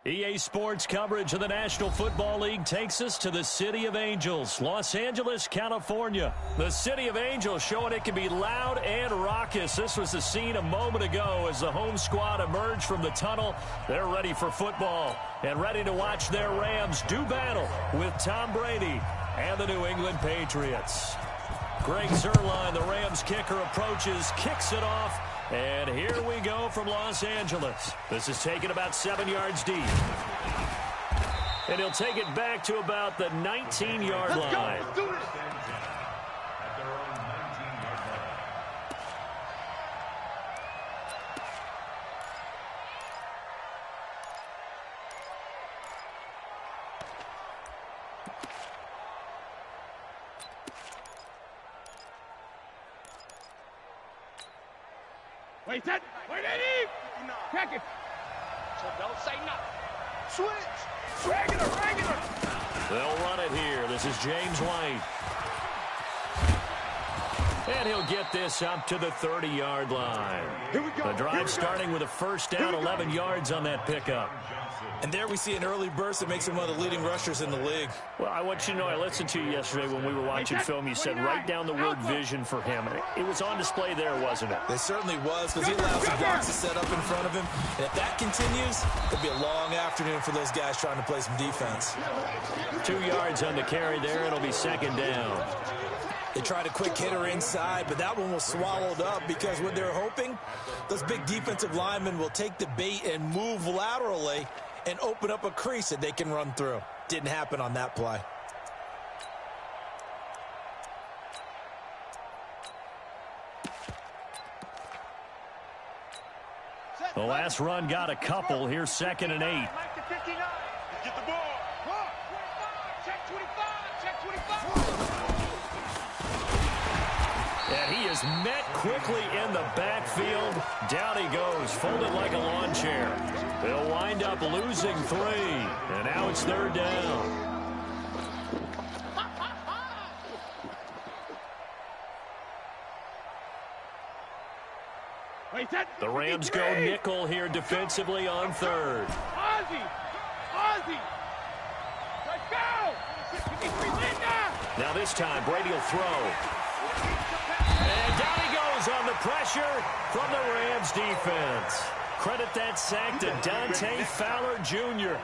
EA Sports coverage of the National Football League takes us to the City of Angels, Los Angeles, California. The City of Angels showing it can be loud and raucous. This was the scene a moment ago as the home squad emerged from the tunnel. They're ready for football and ready to watch their Rams do battle with Tom Brady and the New England Patriots. Greg Zuerlein, the Rams kicker, approaches, kicks it off. And here we go from Los Angeles. This is taken about 7 yards deep. And he'll take it back to about the 19-yard line. Let's do this. Wait, that. Wait, Eddie. Check it. So don't say nothing. Switch. Regular. They'll run it here. This is James White. And he'll get this up to the 30-yard line. Here we go. The drive starting with a first down, 11 yards on that pickup. And there we see an early burst that makes him one of the leading rushers in the league. Well, I want you to know, I listened to you yesterday when we were watching film. You said write down the word vision for him. It was on display there, wasn't it? It certainly was, because he allows the blocks to set up in front of him. And if that continues, it'll be a long afternoon for those guys trying to play some defense. 2 yards on the carry there. It'll be second down. They tried a quick hitter inside, but that one was swallowed up because what they're hoping, those big defensive linemen will take the bait and move laterally and open up a crease that they can run through. Didn't happen on that play. The last run got a couple. Here's 2nd and 8. Get the ball. Check 25. Check 25. And he is met quickly in the backfield. Down he goes, folded like a lawn chair. They'll wind up losing 3. And now it's 3rd down. The Rams go nickel here defensively on 3rd. Ozzy. Let's go. Now this time, Brady will throw. And down he goes on the pressure from the Rams defense. Credit that sack to Dante Fowler Jr.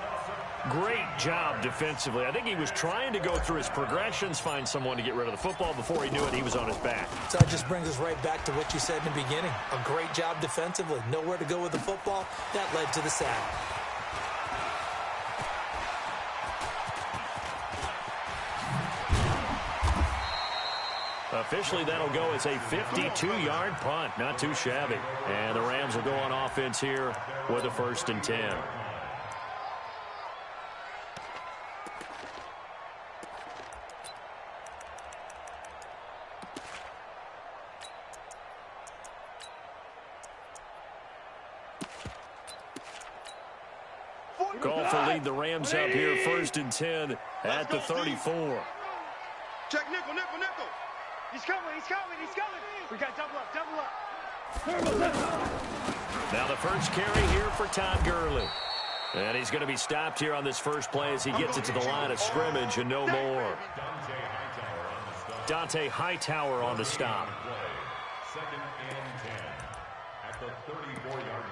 Great job defensively. I think he was trying to go through his progressions, find someone to get rid of the football. Before he knew it, he was on his back. So that just brings us right back to what you said in the beginning. A great job defensively. Nowhere to go with the football. That led to the sack. Officially, that'll go as a 52-yard punt. Not too shabby. And the Rams will go on offense here with a 1st and 10. Goff will lead the Rams up here, 1st and 10 at the 34. Check nickel. He's coming. We got double up. Now the first carry here for Todd Gurley. And he's going to be stopped here on this first play as he gets it to the line of scrimmage and no more. Dante Hightower on the stop. 2nd and 10 at the 34-yard line.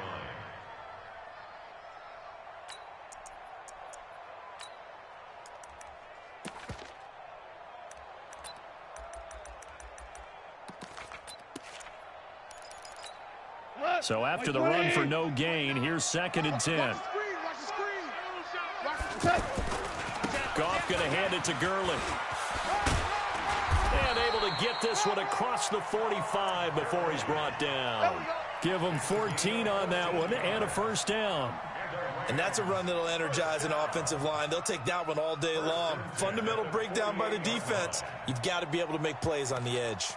So after the run for no gain, here's 2nd and 10. Goff going to hand it to Gurley. And able to get this one across the 45 before he's brought down. Give him 14 on that one and a 1st down. And that's a run that'll energize an offensive line. They'll take that one all day long. Fundamental breakdown by the defense. You've got to be able to make plays on the edge.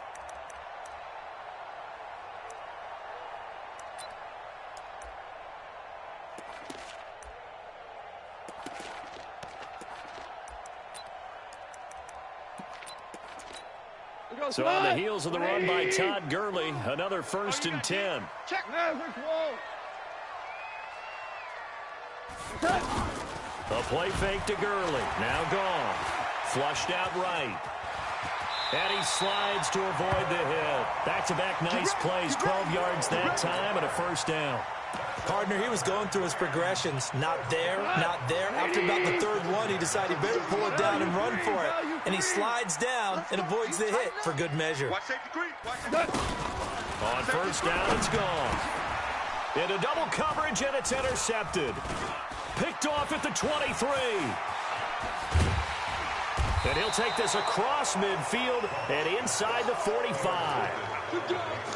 So on the heels of the run by Todd Gurley, another 1st and 10. Check. A play fake to Gurley. Now gone. Flushed out right. And he slides to avoid the hit. Back-to-back nice plays. 12 yards that time and a first down. Partner, he was going through his progressions. Not there, not there. After about the third one, he decided he better pull it down and run for it. And he slides down and avoids the hit for good measure. On first down, it's gone. Into double coverage, and it's intercepted. Picked off at the 23. And he'll take this across midfield and inside the 45.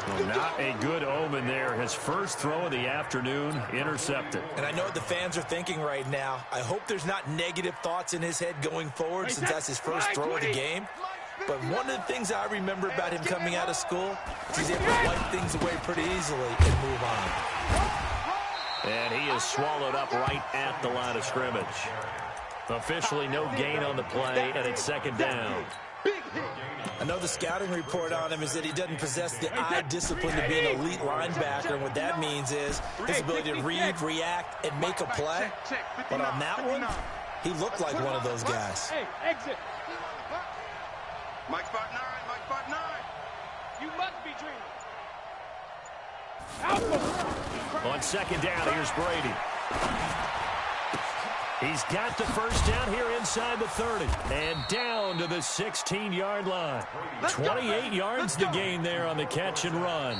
Well, not a good omen there. His first throw of the afternoon intercepted. And I know what the fans are thinking right now. I hope there's not negative thoughts in his head going forward since that's his first throw of the game. But one of the things I remember about him coming out of school is he's able to wipe things away pretty easily and move on. And he is swallowed up right at the line of scrimmage. Officially no gain on the play, and it's second down. I know the scouting report on him is that he doesn't possess the eye discipline to be an elite linebacker, and what that means is his ability to read, react, and make a play. But on that one, he looked like one of those guys. Hey, exit. Mike spot 9, Mike spot 9. You must be dreaming. On second down, here's Brady. He's got the first down here inside the 30. And down to the 16-yard line. 28 yards to gain there on the catch and run.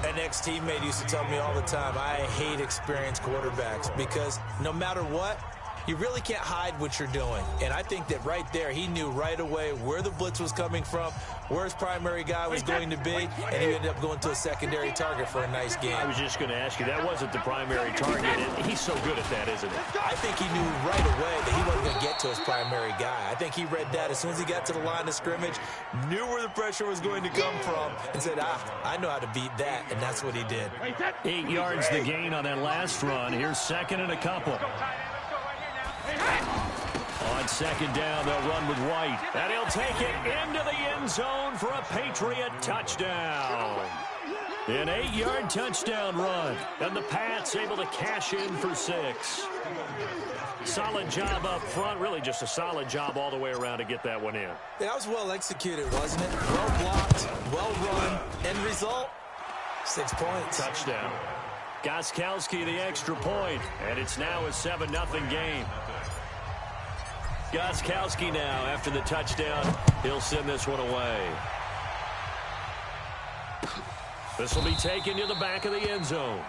An ex-teammate used to tell me all the time, I hate experienced quarterbacks because no matter what, you really can't hide what you're doing. And I think that right there, he knew right away where the blitz was coming from, where his primary guy was going to be, and he ended up going to a secondary target for a nice game. I was just going to ask you, that wasn't the primary target, and he's so good at that, isn't he? I think he knew right away that he wasn't going to get to his primary guy. I think he read that as soon as he got to the line of scrimmage, knew where the pressure was going to come from, and said, I know how to beat that, and that's what he did. 8 yards the gain on that last run. Here's second and a couple. On second down, they'll run with White. And he'll take it into the end zone for a Patriot touchdown. An 8-yard touchdown run. And the Pats able to cash in for 6. Solid job up front. Really just a solid job all the way around to get that one in. Yeah, that was well executed, wasn't it? Well blocked, well run. End result, 6 points. Touchdown. Gostkowski the extra point. And it's now a 7-0 game. Gostkowski now, after the touchdown, he'll send this one away. This will be taken to the back of the end zone.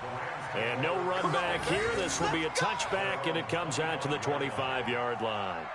And no run back here. This will be a touchback, and it comes out to the 25-yard line.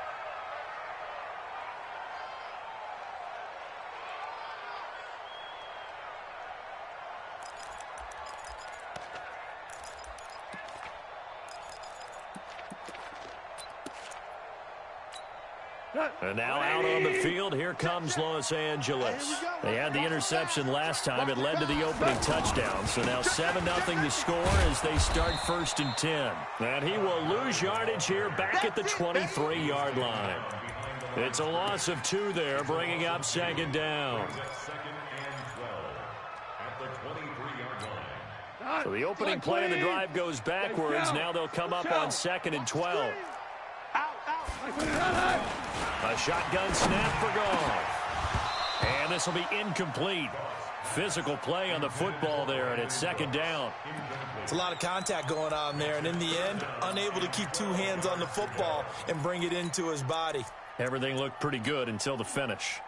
And now out on the field, here comes Los Angeles. They had the interception last time. It led to the opening touchdown. So now 7-0 to score as they start 1st and 10. And he will lose yardage here back at the 23-yard line. It's a loss of 2 there, bringing up second down. So the opening play of the drive goes backwards. Now they'll come up on 2nd and 12. A shotgun snap for Goff. And this will be incomplete. Physical play on the football there, and it's second down. It's a lot of contact going on there, and in the end, unable to keep 2 hands on the football and bring it into his body. Everything looked pretty good until the finish.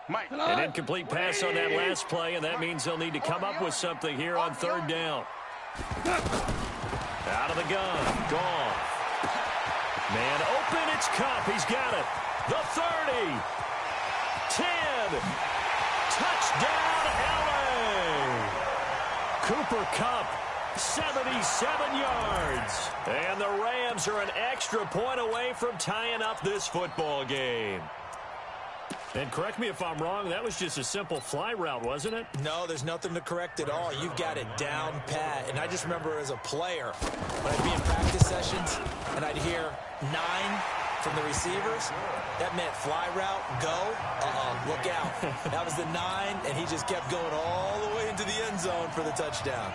An incomplete pass on that last play, and that means they'll need to come up with something here on 3rd down. Out of the gun, Goff. Man open, it's Kupp. He's got it. The 30. 10. Touchdown, LA. Cooper Kupp, 77 yards. And the Rams are an extra point away from tying up this football game. And correct me if I'm wrong, that was just a simple fly route, wasn't it? No, there's nothing to correct at all. You've got it down pat. And I just remember as a player, when I'd be in practice sessions and I'd hear 9 from the receivers, that meant fly route, go, look out. That was the 9, and he just kept going all the way into the end zone for the touchdown.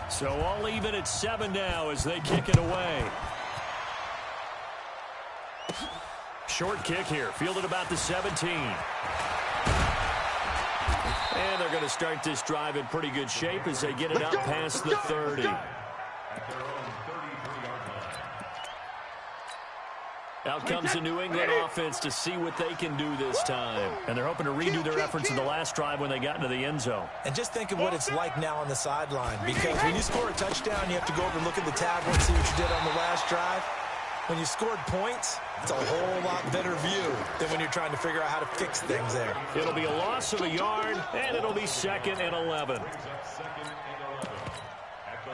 So all even at 7 now as they kick it away. Short kick here, fielded about the 17. And they're going to start this drive in pretty good shape as they get it out past the 30. Out comes the New England offense to see what they can do this time. And they're hoping to redo their efforts in the last drive when they got into the end zone. And just think of what it's like now on the sideline. Because when you score a touchdown, you have to go over and look at the tablet and see what you did on the last drive. When you scored points, it's a whole lot better view than when you're trying to figure out how to fix things there. It'll be a loss of a yard, and it'll be 2nd and 11.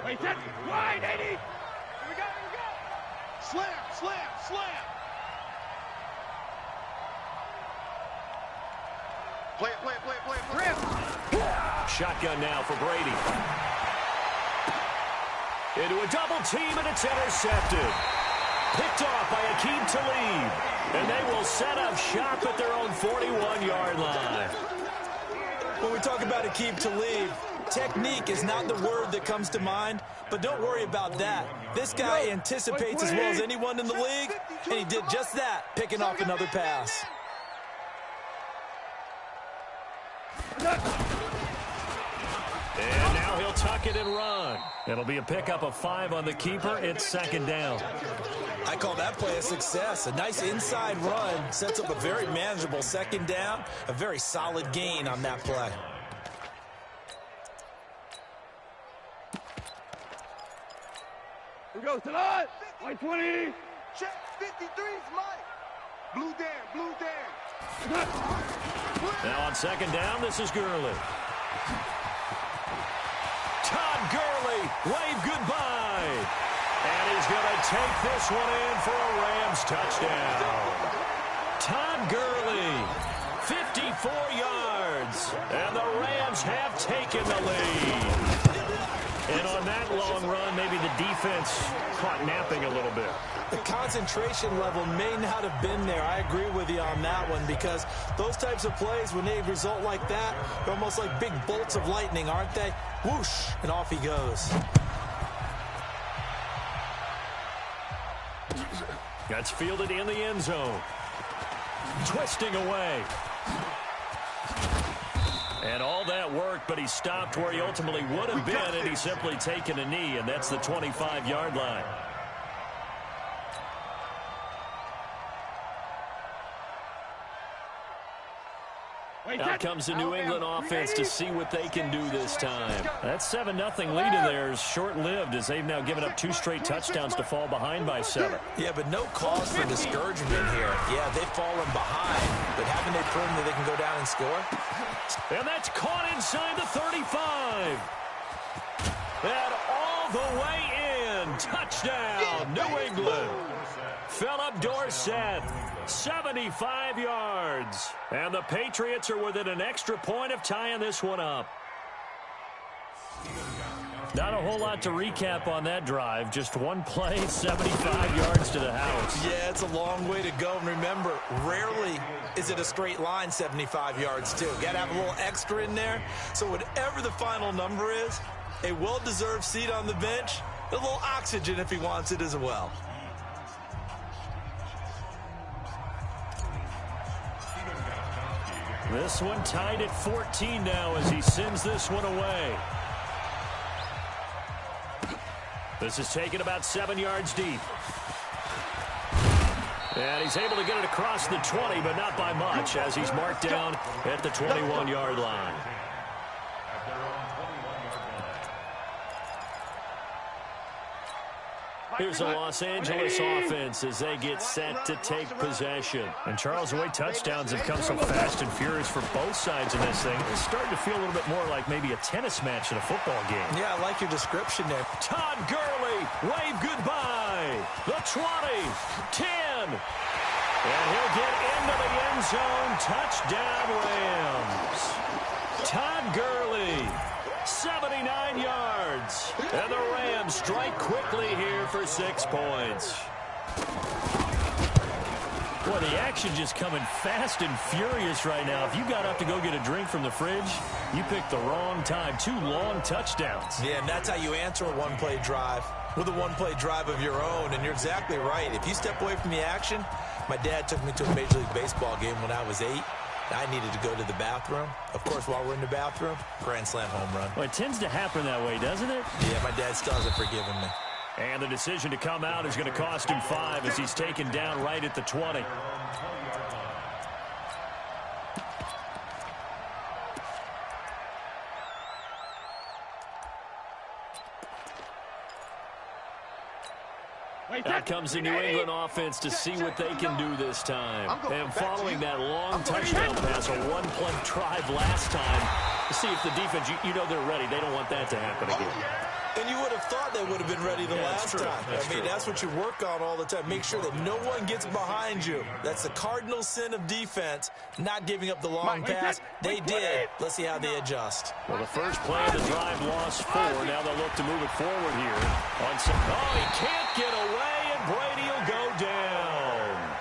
Wait, that's right, Eddie. Here we go. Slam, slam, slam. Play it. Shotgun now for Brady. Into a double team, and it's intercepted. Picked off by Aqib Talib. And they will set up shop at their own 41-yard line. When we talk about Aqib Talib, technique is not the word that comes to mind, but don't worry about that. This guy anticipates as well as anyone in the league, and he did just that, picking off another pass. And now he'll tuck it and run. It'll be a pickup of 5 on the keeper. It's 2nd down. I call that play a success. A nice inside run sets up a very manageable 2nd down. A very solid gain on that play. Here we go, Salah. 120. Check 53's Mike. Blue Dan. Now on 2nd down, this is Gurley. Todd Gurley, wave goodbye. And he's going to take this one in for a Rams touchdown. Todd Gurley, 54 yards. And the Rams have taken the lead. And on that long run, maybe the defense caught napping a little bit. The concentration level may not have been there. I agree with you on that one, because those types of plays, when they result like that, they're almost like big bolts of lightning, aren't they? Whoosh, and off he goes. That's fielded in the end zone. Twisting away. And all that worked, but he stopped where he ultimately would have been, and he's simply taken a knee, and that's the 25-yard line. Out comes the New England offense to see what they can do this time. That 7-0 lead in there is short-lived, as they've now given up 2 straight touchdowns to fall behind by 7. Yeah, but no cause for discouragement here. Yeah, they've fallen behind, but haven't they proven that they can go down and score? And that's caught inside the 35. And all the way in. Touchdown, New England. Philip Dorsett, 75 yards. And the Patriots are within an extra point of tying this one up. Not a whole lot to recap on that drive. Just one play, 75 yards to the house. Yeah, it's a long way to go. And remember, rarely is it a straight line 75 yards, too. Got to have a little extra in there. So whatever the final number is, a well-deserved seat on the bench, a little oxygen if he wants it as well. This one tied at 14 now as he sends this one away. This is taken about 7 yards deep. And he's able to get it across the 20, but not by much, as he's marked down at the 21-yard line. Here's the Los Angeles offense as they get set to take possession. And Charles, the way touchdowns have come so fast and furious for both sides in this thing, it's starting to feel a little bit more like maybe a tennis match in a football game. Yeah, I like your description there. Todd Gurley, wave goodbye. The 20, 10. And he'll get into the end zone. Touchdown, Rams. Todd Gurley, 79 yards. And the Rams strike quickly here for 6 points. Boy, the action just coming fast and furious right now. If you got up to go get a drink from the fridge, you picked the wrong time. 2 long touchdowns. Yeah, and that's how you answer a one-play drive, with a one-play drive of your own. And you're exactly right. If you step away from the action, my dad took me to a Major League Baseball game when I was 8. I needed to go to the bathroom. Of course, while we're in the bathroom, grand slam home run. Well, it tends to happen that way, doesn't it? Yeah, my dad still hasn't forgiven me. And the decision to come out is going to cost him 5 as he's taken down right at the 20. Out comes the New England offense to see what they can do this time. And following that long touchdown pass, a one-play drive last time, to see if the defense, you know they're ready. They don't want that to happen again. And you would have thought they would have been ready the last time. That's what you work on all the time. Make sure that no one gets behind you. That's the cardinal sin of defense, not giving up the long pass. They did. Let's see how they adjust. Well, the first play of the drive lost 4. Now they'll look to move it forward here. Oh, he can't get away, and Brady will go down.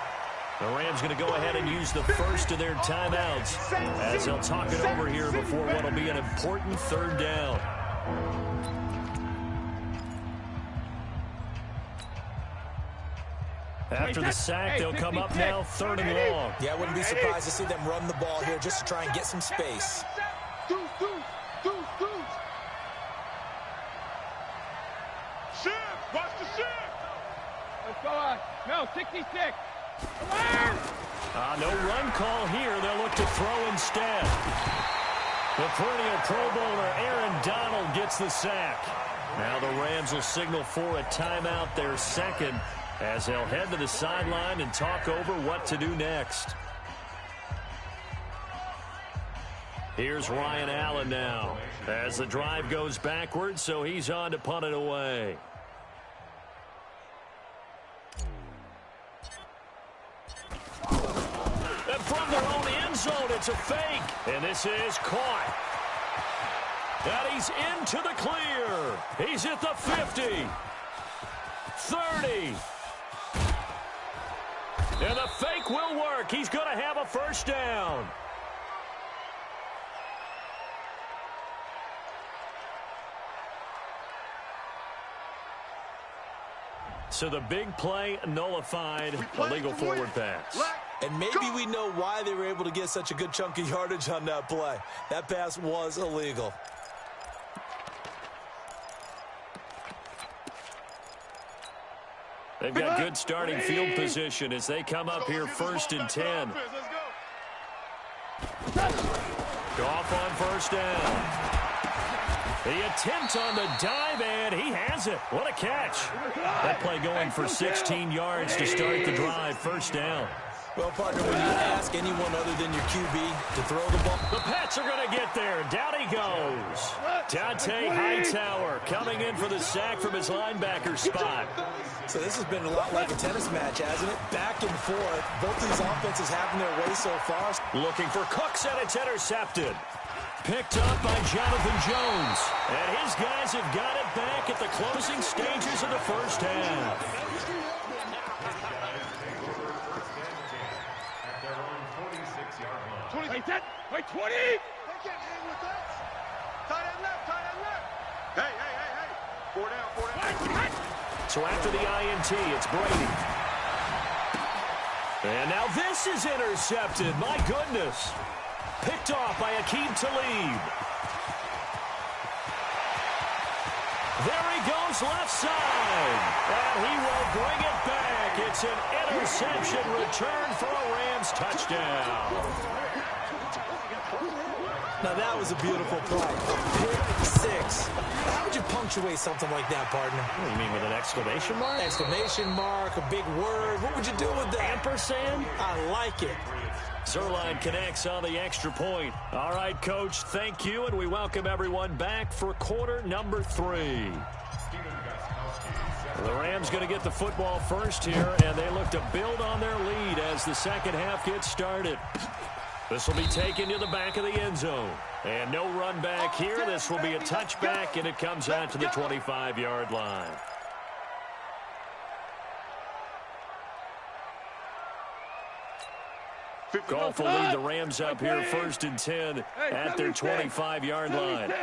The Rams going to go ahead and use the first of their timeouts as they'll talk it over here before what will be an important 3rd down. After the sack, they'll come up now 3rd and long. Yeah, I wouldn't be surprised to see them run the ball here just to try and get some space. Shift! Watch the shift! Let's go on. No, 66. No run call here. They'll look to throw instead. The perennial Pro Bowler Aaron Donald gets the sack. Now the Rams will signal for a timeout, their 2nd, as they'll head to the sideline and talk over what to do next. Here's Ryan Allen now as the drive goes backwards, so he's on to punt it away. And from their own end zone, it's a fake. And this is caught. And he's into the clear. He's at the 50. 30. And the fake will work. He's going to have a 1st down. So the big play nullified, illegal forward pass. And maybe we know why they were able to get such a good chunk of yardage on that play. That pass was illegal. They've got good starting field position as they come up here 1st and 10. Goff on 1st down. The attempt on the dive, and he has it. What a catch. That play going for 16 yards to start the drive. 1st down. Well, partner, when you ask anyone other than your QB to throw the ball. The Pats are going to get there. Down he goes. Dante Hightower coming in for the sack from his linebacker spot. So this has been a lot like a tennis match, hasn't it? Back and forth. Both these offenses having their way so far. Looking for Cooks, and it's intercepted. Picked up by Jonathan Jones. And his guys have got it back at the closing stages of the 1st half. Wait, 20! They can't hang with us. Tight end left, tight end left. Hey. 4 down. So after the INT, it's Brady. And now this is intercepted. My goodness. Picked off by Aqib Talib. There he goes left side. And he will bring it back. It's an interception return for a Rams touchdown. Now that was a beautiful play. Pick 6. How would you punctuate something like that, partner? What do you mean, with an exclamation mark? Exclamation mark, a big word. What would you do with that? Ampersand? I like it. Zerline connects on the extra point. All right, Coach, thank you, and we welcome everyone back for quarter number 3. The Rams going to get the football first here, and they look to build on their lead as the 2nd half gets started. This will be taken to the back of the end zone. And no run back here. This will be a touchback, and it comes out to the 25-yard line. Goff will lead the Rams up here 1st and 10 at their 25-yard line.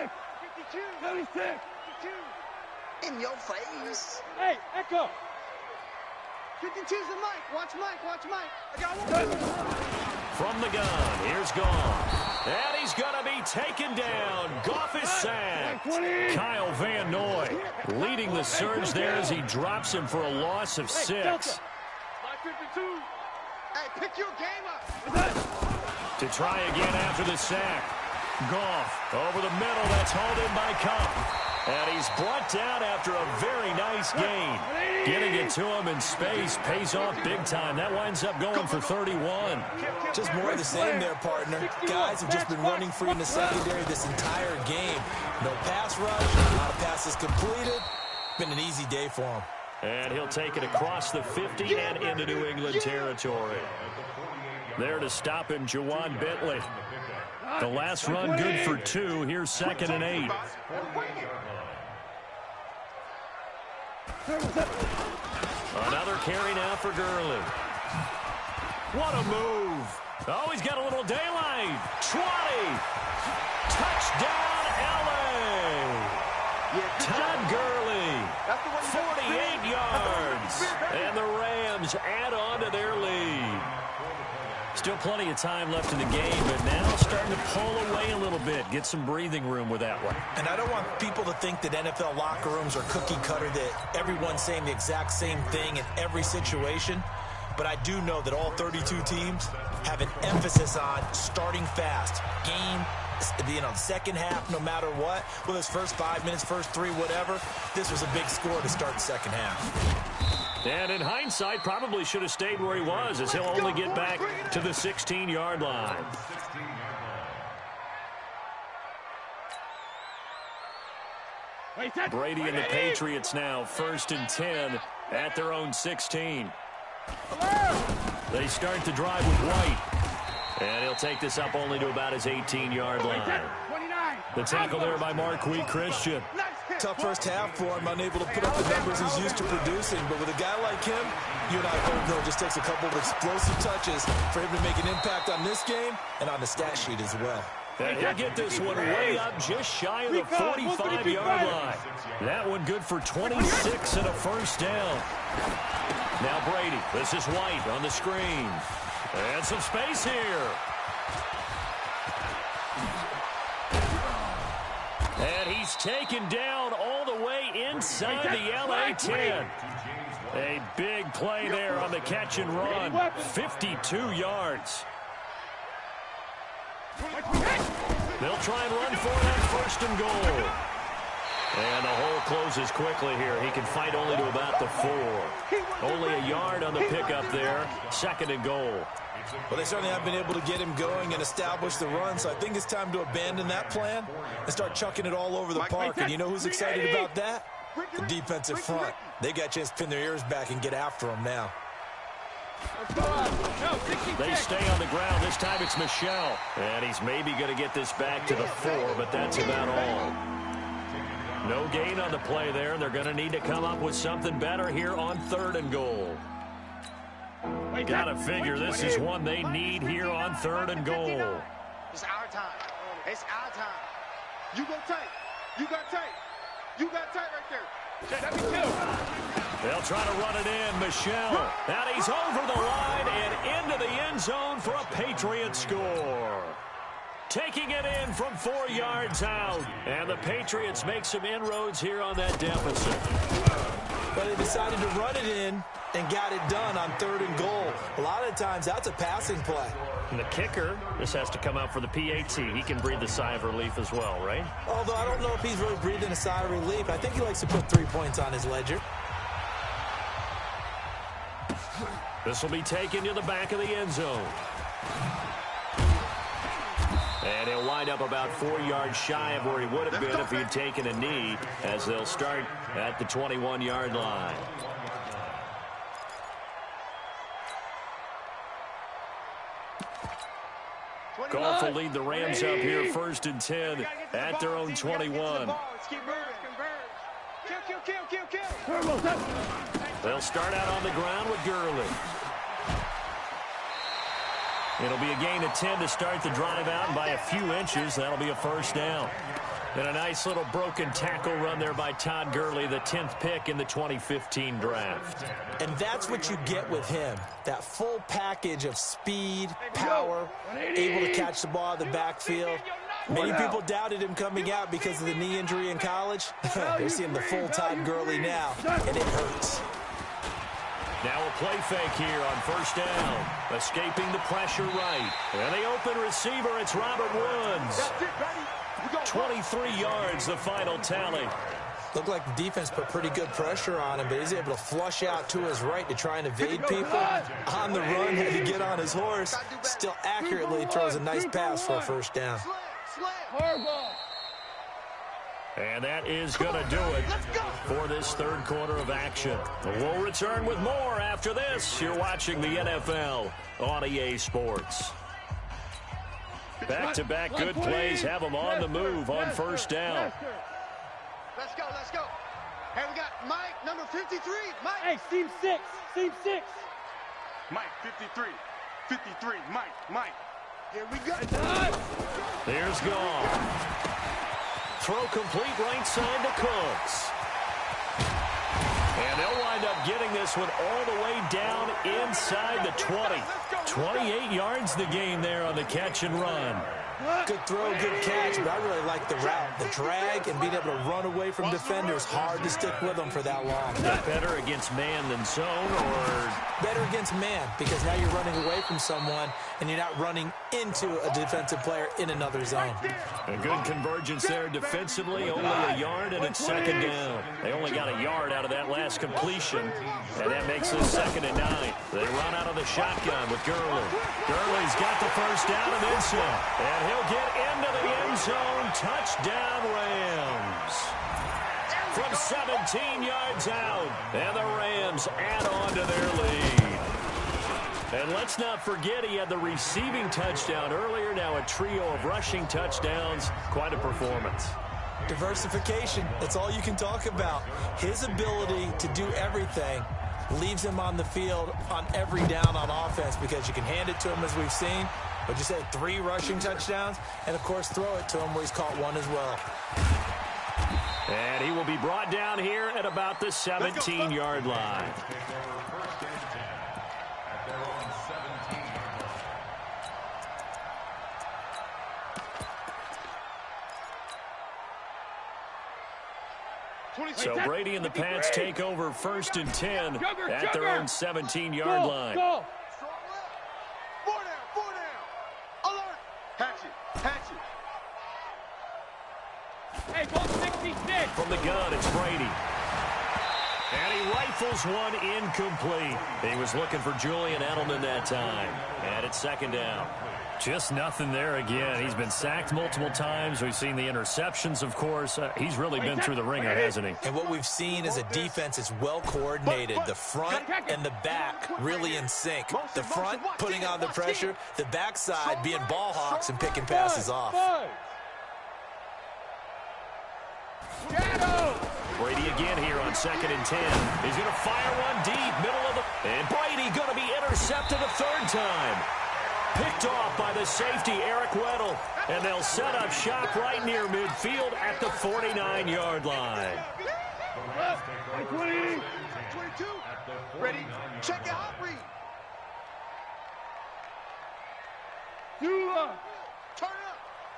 76. In your face. Hey, Echo. 52's the Mike. Watch Mike. I got one. From the gun, here's Goff. And he's going to be taken down. Goff is sacked. Kyle Van Noy leading the surge there as he drops him for a loss of 6. My 52. Hey, pick your game up. To try again after the sack. Goff over the middle. That's hauled in by Cup. And he's brought down after a very nice gain. Getting it to him in space pays off big time. That winds up going for 31. Just more of the same there, partner. Guys have just been running free in the secondary this entire game. No pass rush, a lot of passes completed. Been an easy day for him. And he'll take it across the 50 and into New England territory. There to stop him, Juwan Bentley. The last run good for 2. Here's 2nd and 8. Another carry now for Gurley. What a move. Oh, he's got a little daylight. 20. Touchdown, L.A. Todd Gurley. 48 yards. And the Rams add on to their lead. Still plenty of time left in the game, but now starting to pull away a little bit. Get some breathing room with that one. And I don't want people to think that NFL locker rooms are cookie cutter, that everyone's saying the exact same thing in every situation. But I do know that all 32 teams have an emphasis on starting fast. Game, second half, no matter what. Whether it's first 5 minutes, first 3, whatever. This was a big score to start the second half. And in hindsight, probably should have stayed where he was, as he'll only get back to the 16-yard line. Brady and the Patriots now 1st and 10 at their own 16. They start the drive with White. And he'll take this up only to about his 18-yard line. The tackle there by Marquis Christian. Tough first half for him, unable to put up the numbers he's used to producing. But with a guy like him, you and I both know it just takes a couple of explosive touches for him to make an impact on this game and on the stat sheet as well. And he'll get this one way up just shy of the 45-yard line. That one good for 26 and a first down. Now Brady, this is White on the screen. And some space here. And he's taken down all the way inside the LA 10. A big play there on the catch and run. 52 yards. They'll try and run for that 1st and goal. And the hole closes quickly here. He can fight only to about the 4. Only a yard on the pickup there. 2nd and goal. Well, they certainly have been able to get him going and establish the run, so I think it's time to abandon that plan and start chucking it all over the park. And you know who's excited about that? The defensive front. They got a chance to pin their ears back and get after him now. They stay on the ground. This time it's Michel. And he's maybe going to get this back to the 4, but that's about all. No gain on the play there, and they're going to need to come up with something better here on 3rd and goal. Gotta figure this is one they need here on 3rd and goal. It's our time. It's our time. You go tight. You got tight. You got tight right there. They'll try to run it in. Michel. And he's over the line and into the end zone for a Patriots score. Taking it in from 4 yards out. And the Patriots make some inroads here on that deficit. But they decided to run it in and got it done on 3rd and goal. A lot of times, that's a passing play. And the kicker, this has to come out for the PAT. He can breathe a sigh of relief as well, right? Although I don't know if he's really breathing a sigh of relief. I think he likes to put 3 points on his ledger. This will be taken to the back of the end zone. And he'll wind up about 4 yards shy of where he would have been if he'd taken a knee, as they'll start at the 21-yard line. Goff will lead the Rams up here 1st and 10 at their own 21. They'll start out on the ground with Gurley. It'll be a gain of 10 to start the drive out, and by a few inches, that'll be a first down. And a nice little broken tackle run there by Todd Gurley, the 10th pick in the 2015 draft. And that's what you get with him, that full package of speed, power, able to catch the ball in the backfield. Many people doubted him coming out because of the knee injury in college. They're seeing the full Todd Gurley now, and it hurts. Now a play fake here on first down. Escaping the pressure right. And the open receiver, it's Robert Woods. 23 yards, the final tally. Looked like the defense put pretty good pressure on him, but he's able to flush out to his right to try and evade people. On the run, had to get on his horse. Still accurately throws a nice pass for a first down. And that is going to do it for this third quarter of action. We'll return with more after this. You're watching the NFL on EA Sports. Back-to-back good plays have them on the move on first down. Let's go, let's go. Hey, we got Mike, number 53. Mike. Hey, seam 6, seam 6. Mike, 53. 53, Mike. Here we go. There's Goff. Throw complete right side to Cooks. And they'll wind up getting this one all the way down inside the 20. 28 yards the gain there on the catch and run. Good throw, good catch, but I really like the route. The drag and being able to run away from defenders, hard to stick with them for that long. Better against man than zone, or? Better against man, because now you're running away from someone and you're not running into a defensive player in another zone. A good convergence there defensively, only a yard, and it's second down. They only got a yard out of that last completion, and that makes it 2nd and 9. They run out of the shotgun with Gurley. Gurley's got the first down and then some. And he'll get into the end zone. Touchdown, Rams. From 17 yards out. And the Rams add on to their lead. And let's not forget he had the receiving touchdown earlier. Now a trio of rushing touchdowns. Quite a performance. Diversification. That's all you can talk about. His ability to do everything leaves him on the field on every down on offense, because you can hand it to him, as we've seen. But you said 3 rushing touchdowns, and, of course, throw it to him where he's caught one as well. And he will be brought down here at about the 17-yard line. So Brady and the Pats take over 1st and 10 at their own 17-yard line. Go. 4 down. Alert. Hatch it. Hey, go 66. From the gun, it's Brady. And he rifles one incomplete. He was looking for Julian Edelman that time. And it's 2nd down. Just nothing there again. He's been sacked multiple times. We've seen the interceptions, of course. He's really been through the ringer, hasn't he? And what we've seen is a defense that's well coordinated. The front and the back really in sync. The front putting on the pressure. The backside being ball hawks and picking passes off. Brady again here on 2nd and 10. He's going to fire one deep, middle of the... And Brady going to be intercepted a 3rd time. Picked off by the safety, Eric Weddle. And they'll set up shop right near midfield at the 49-yard line. 22. Ready? Check it out, read. Turn up.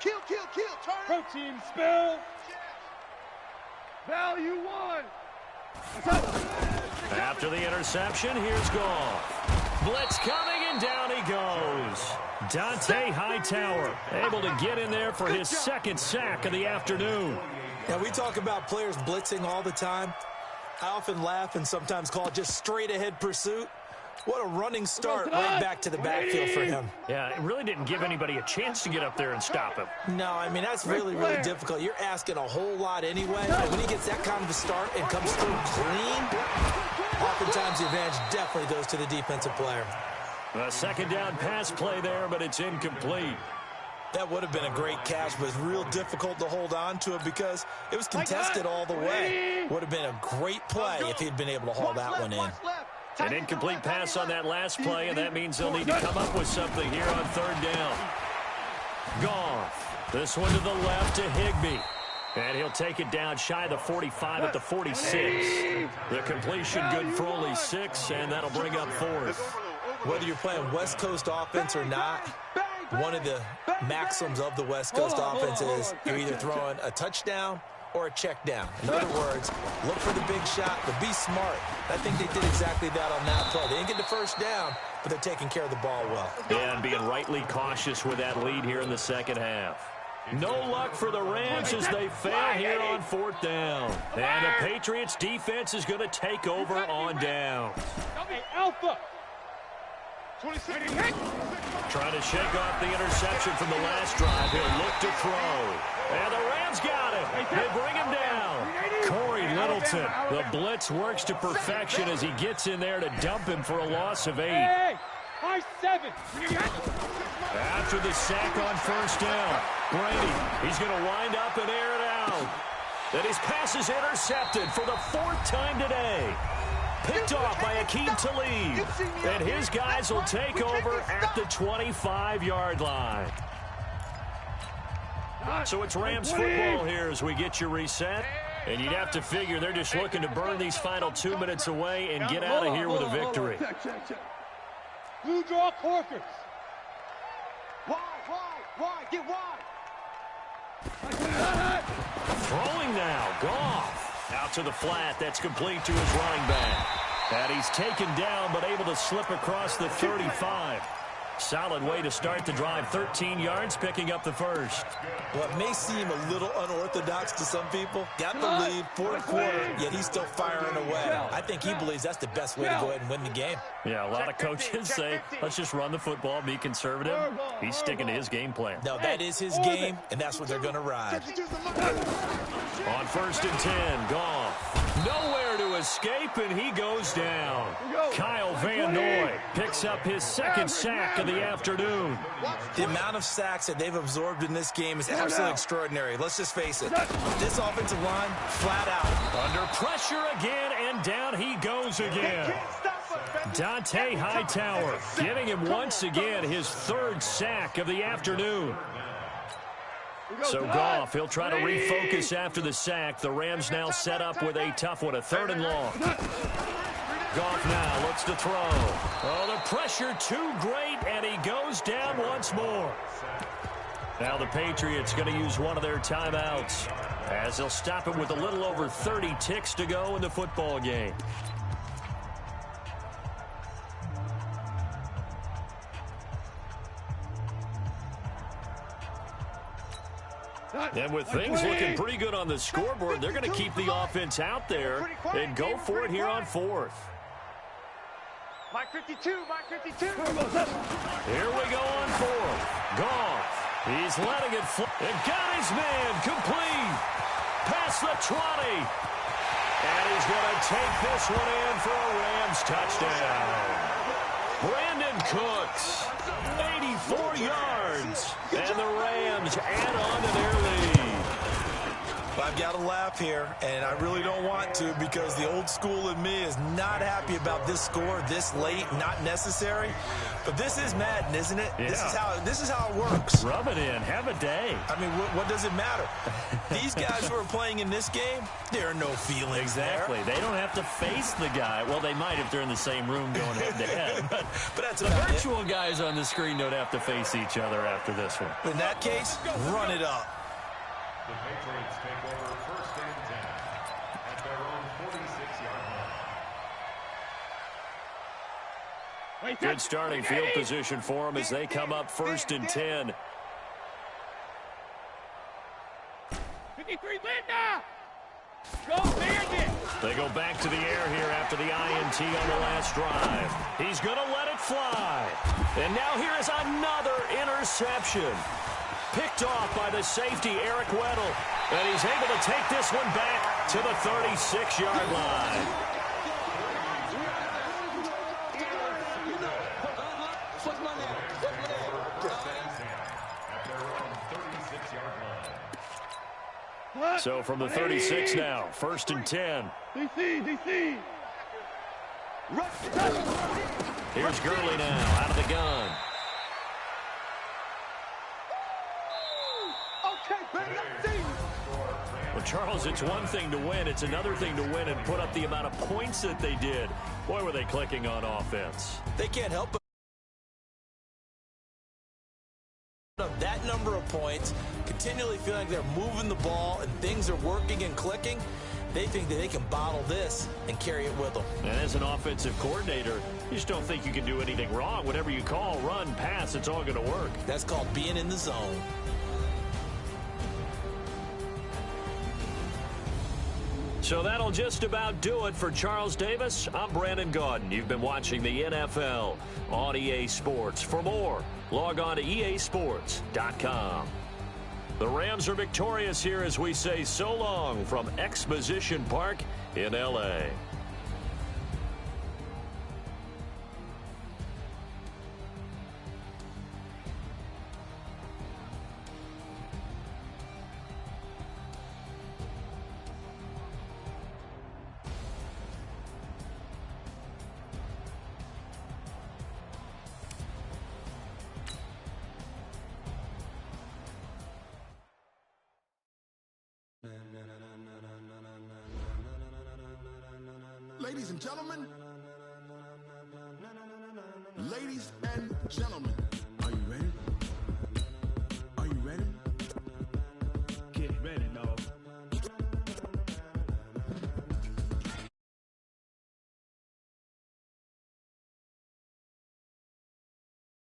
Kill. Turn up. Protein spill. Value 1. After the interception, here's Goff. Blitz coming, and down he goes. Dante Hightower able to get in there for his 2nd sack of the afternoon. Now, we talk about players blitzing all the time. I often laugh and sometimes call it just straight-ahead pursuit. What a running start right back to the backfield for him. Yeah, it really didn't give anybody a chance to get up there and stop him. No, I mean, that's really, really difficult. You're asking a whole lot anyway. And when he gets that kind of a start and comes through clean, oftentimes the advantage definitely goes to the defensive player. A 2nd down pass play there, but it's incomplete. That would have been a great catch, but it's real difficult to hold on to it because it was contested all the way. Would have been a great play if he'd been able to haul that one in. An incomplete pass on that last play, and that means they'll need to come up with something here on third down. Goff. This one to the left to Higbee. And he'll take it down shy of the 45 at the 46. The completion good for only 6, and that'll bring up fourth. Whether you're playing West Coast offense or not, one of the maxims of the West Coast offense is you're either throwing a touchdown or a check down. In other words, look for the big shot, but be smart. I think they did exactly that on that play. They didn't get the first down, but they're taking care of the ball well. Yeah, and being rightly cautious with that lead here in the second half. No luck for the Rams as they fail here on fourth down. And the Patriots defense is going to take over on down. Hey, Alpha. 26. Trying to shake off the interception from the last drive. He'll look to throw. And the Rams got it. They bring him down. Corey Littleton. The blitz works to perfection as he gets in there to dump him for a loss of 8. Hey, high 7. After the sack on first down, Brady, he's going to wind up and air it out. And his pass is intercepted for the 4th time today. Picked off by Akeem Talib. And his guys will take over at the 25-yard line. So it's Rams football here as we get you reset. And you'd have to figure they're just looking to burn these final 2 minutes away and get out of here with a victory. Blue draw Corkers. Wide, get wide. Throwing now, Goff. Out to the flat, that's complete to his running back. And he's taken down, but able to slip across the 35. Solid way to start the drive. 13 yards, picking up the first. Well, it may seem a little unorthodox to some people. Got the lead, 4th quarter, yet he's still firing away. I think he believes that's the best way to go ahead and win the game. Yeah, a lot of coaches say, let's just run the football, be conservative. He's sticking to his game plan. No, that is his game, and that's what they're going to ride. On 1st and 10, Goff. Nowhere to escape, and he goes down. Kyle Van Noy picks up his 2nd sack of the afternoon. The amount of sacks that they've absorbed in this game is absolutely extraordinary. Let's just face it. This offensive line, flat out. Under pressure again, and down he goes again. Dante Hightower getting him once again his 3rd sack of the afternoon. So Goff, he'll try to refocus after the sack. The Rams now set up with a tough one, a 3rd and long. Goff now looks to throw. Oh, the pressure too great, and he goes down once more. Now the Patriots going to use one of their timeouts as they'll stop it with a little over 30 ticks to go in the football game. And with things looking pretty good on the scoreboard, they're going to keep the offense out there and go for it here on 4th. Mike 52, Mike 52. Here we go on 4th. Goff. He's letting it fly. And got his man complete. Past the 20. And he's going to take this one in for a Rams touchdown. Brandon Cooks, 84 yards. And the Rams add on to their lead. I've got to laugh here, and I really don't want to because the old school in me is not happy about this score this late, not necessary. But this is Madden, isn't it? Yeah. This is how it works. Rub it in. Have a day. I mean, what does it matter? These guys who are playing in this game, there are no feelings Exactly. there. They don't have to face the guy. Well, they might if they're in the same room going head-to-head. But that's the about it. virtual guys on the screen don't have to face each other after this one. In that case, run it up. The Patriots take over 1st and 10 at their own 46-yard line. Good starting field position for them as they come up 1st and 10. 53 Linda! Go Bandit! They go back to the air here after the INT on the last drive. He's going to let it fly. And now here is another interception. Picked off by the safety, Eric Weddle. And he's able to take this one back to the 36-yard line. So from the 36 now, 1st and 10. DC! Here's Gurley now out of the gun. Okay, baby, I see you. Well, Charles, it's one thing to win. It's another thing to win and put up the amount of points that they did. Boy, were they clicking on offense. They can't help but that number of points, continually feeling like they're moving the ball and things are working and clicking. They think that they can bottle this and carry it with them. And as an offensive coordinator, you just don't think you can do anything wrong. Whatever you call, run, pass, it's all going to work. That's called being in the zone. So that'll just about do it for Charles Davis. I'm Brandon Gaudin. You've been watching the NFL on EA Sports. For more, log on to easports.com. The Rams are victorious here as we say so long from Exposition Park in L.A. Ladies and gentlemen, ladies and gentlemen.